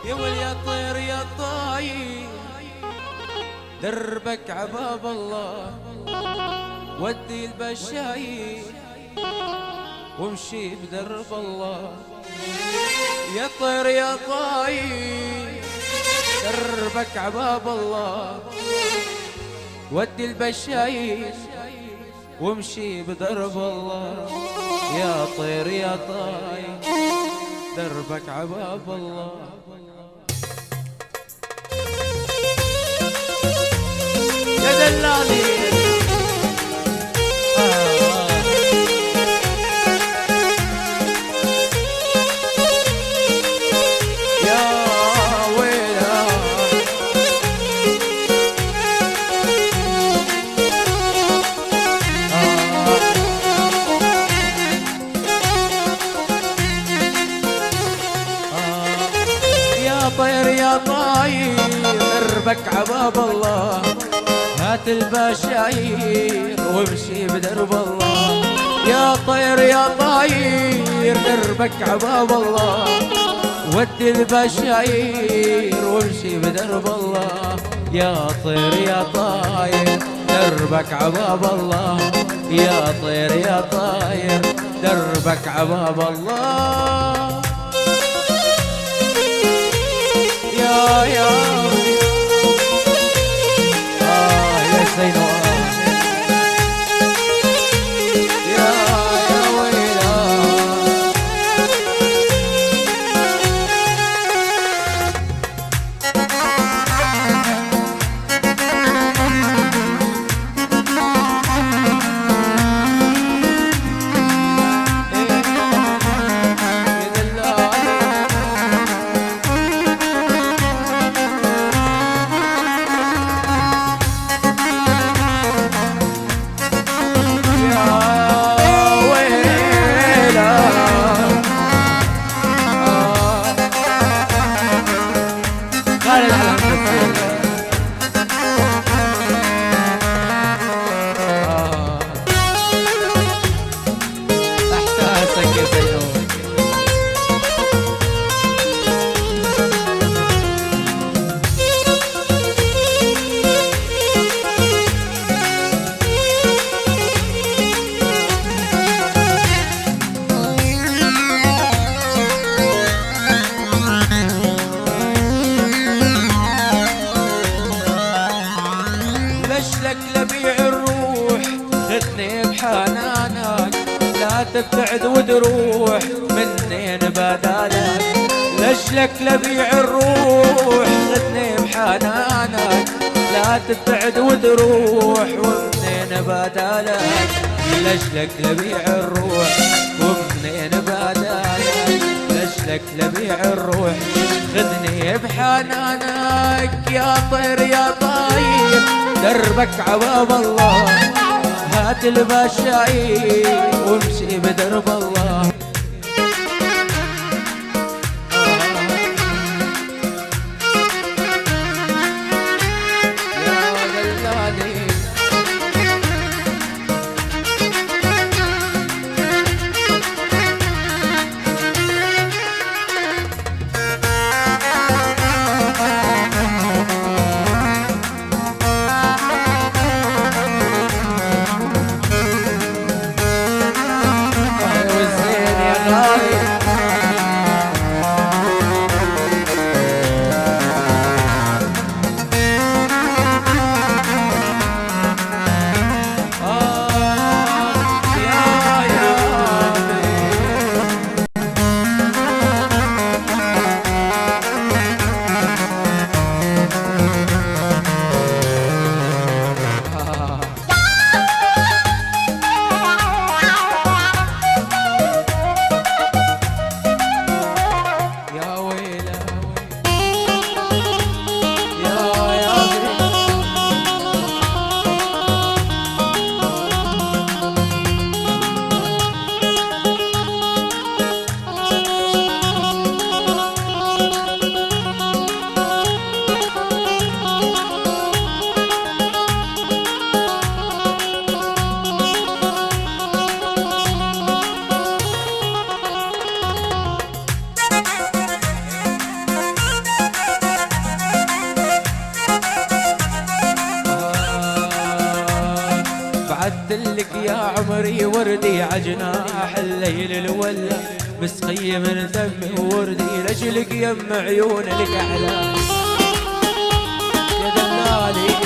يا ولي يا طير يا طاير دربك عباب الله، ودي البشاير وامشي بدرب الله. يا طير يا طاير دربك عباب الله، ودي البشاير وامشي بدرب الله. يا طير يا طاير دربك عباب الله. يا دلالي طير يا طاير دربك عباب الله، هات البشاير وامشي بدرب الله. يا طير يا طاير دربك عباب الله، ودي البشاير وامشي بدرب الله. يا طير يا طاير دربك عباب الله، يا طير يا طاير دربك عباب الله. يا زينو يا ويلا لك لبيع الروح خذني بحنانك، لا تبتعد وتروح منين بدالك. لك لبيع الروح خذني بحنانك، لا تبتعد وتروح ومنين بدالك. لك لبيع الروح ومنين بدالك، لك لبيع الروح خذني بحنانك. يا طير يا طاير دربك عباب الله، هات البشاير وامشي بدرب الله. عمري وردي عجناح الليل الولا مسقي من دمي وردي لجلك يم عيون لك احلام يا دلالي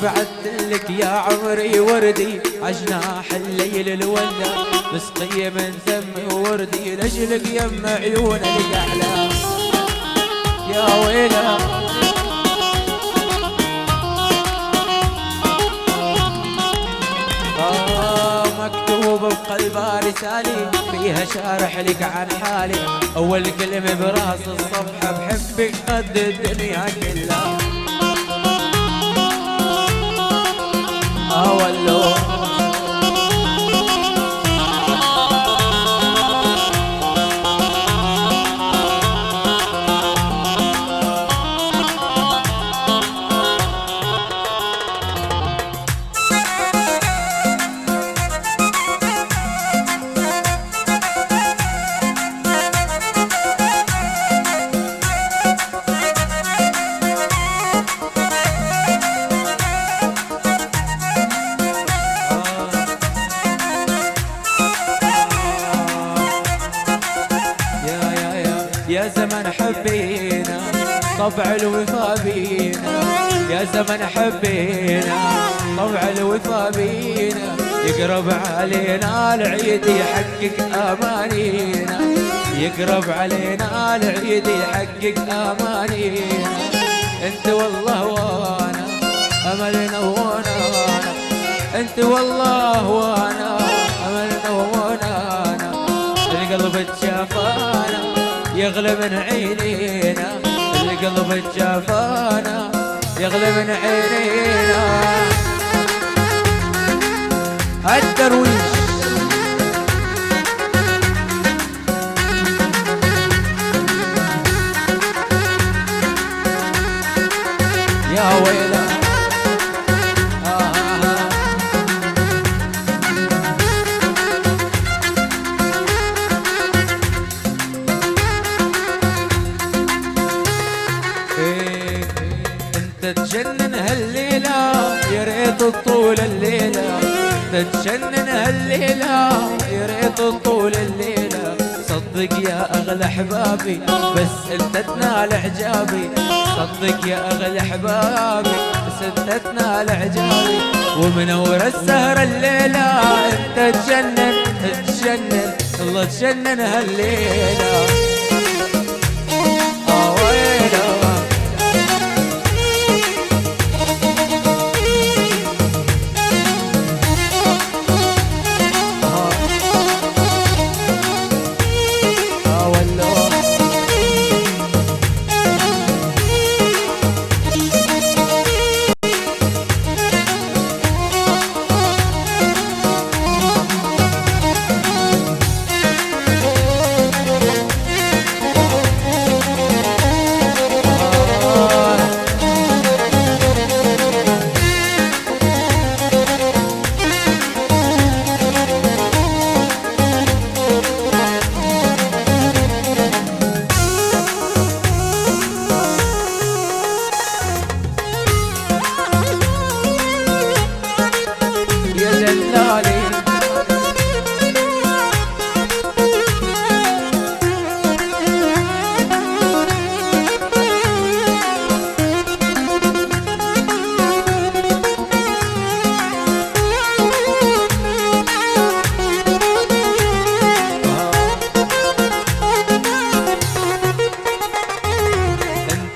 بعدتلك يا عمري وردي عجناح الليل الولا مسقي من دمي وردي لجلك يم عيون لك احلام يا ويلا مكتوب بقلبها رسالي فيها شارح لك عن حالي اول كلمة براس الصفحة بحبك قد الدنيا كلها والله يا زمن حبينا طبع الوفا بينا يا زمن حبينا طبع الوفا بينا يقرب علينا العيد يحقق امانينا يقرب علينا العيد يحقق امانينا انت والله وانا املنا وانا انت والله وانا املنا وانا القلب تشافانا يغلى من عينينا القلب جافانا يغلى من عينينا الدرويش يا ويلا تتجنن هالليلة يا ريت طول الليلة تتجنن هالليلة يا ريت طول الليلة صدق يا أغلى أحبابي بس أنت تنال إعجابي صدق يا أغلى أحبابي بس أنت تنال إعجابي ومنور السهرة الليلة أنت تجنن تتجنن الله تجنن هالليلة ويلا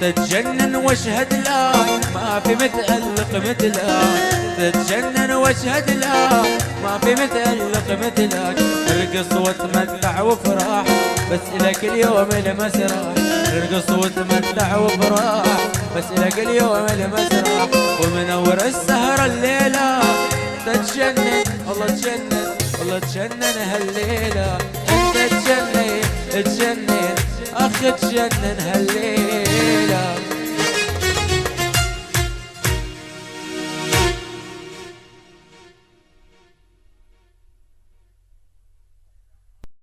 تتجنن واشهد لا ما في متألق مثلك تتجنن واشهد لا ما في متألق مثلك ارقص واتمتع وافرح بس لك اليوم المسرح ارقص واتمتع وافرح بس لك اليوم المسرح ومنور السهرة الليلة تتجنن والله تجنن والله تجنن هالليلة انت تجنن تجنن اخ تجنن هالليلة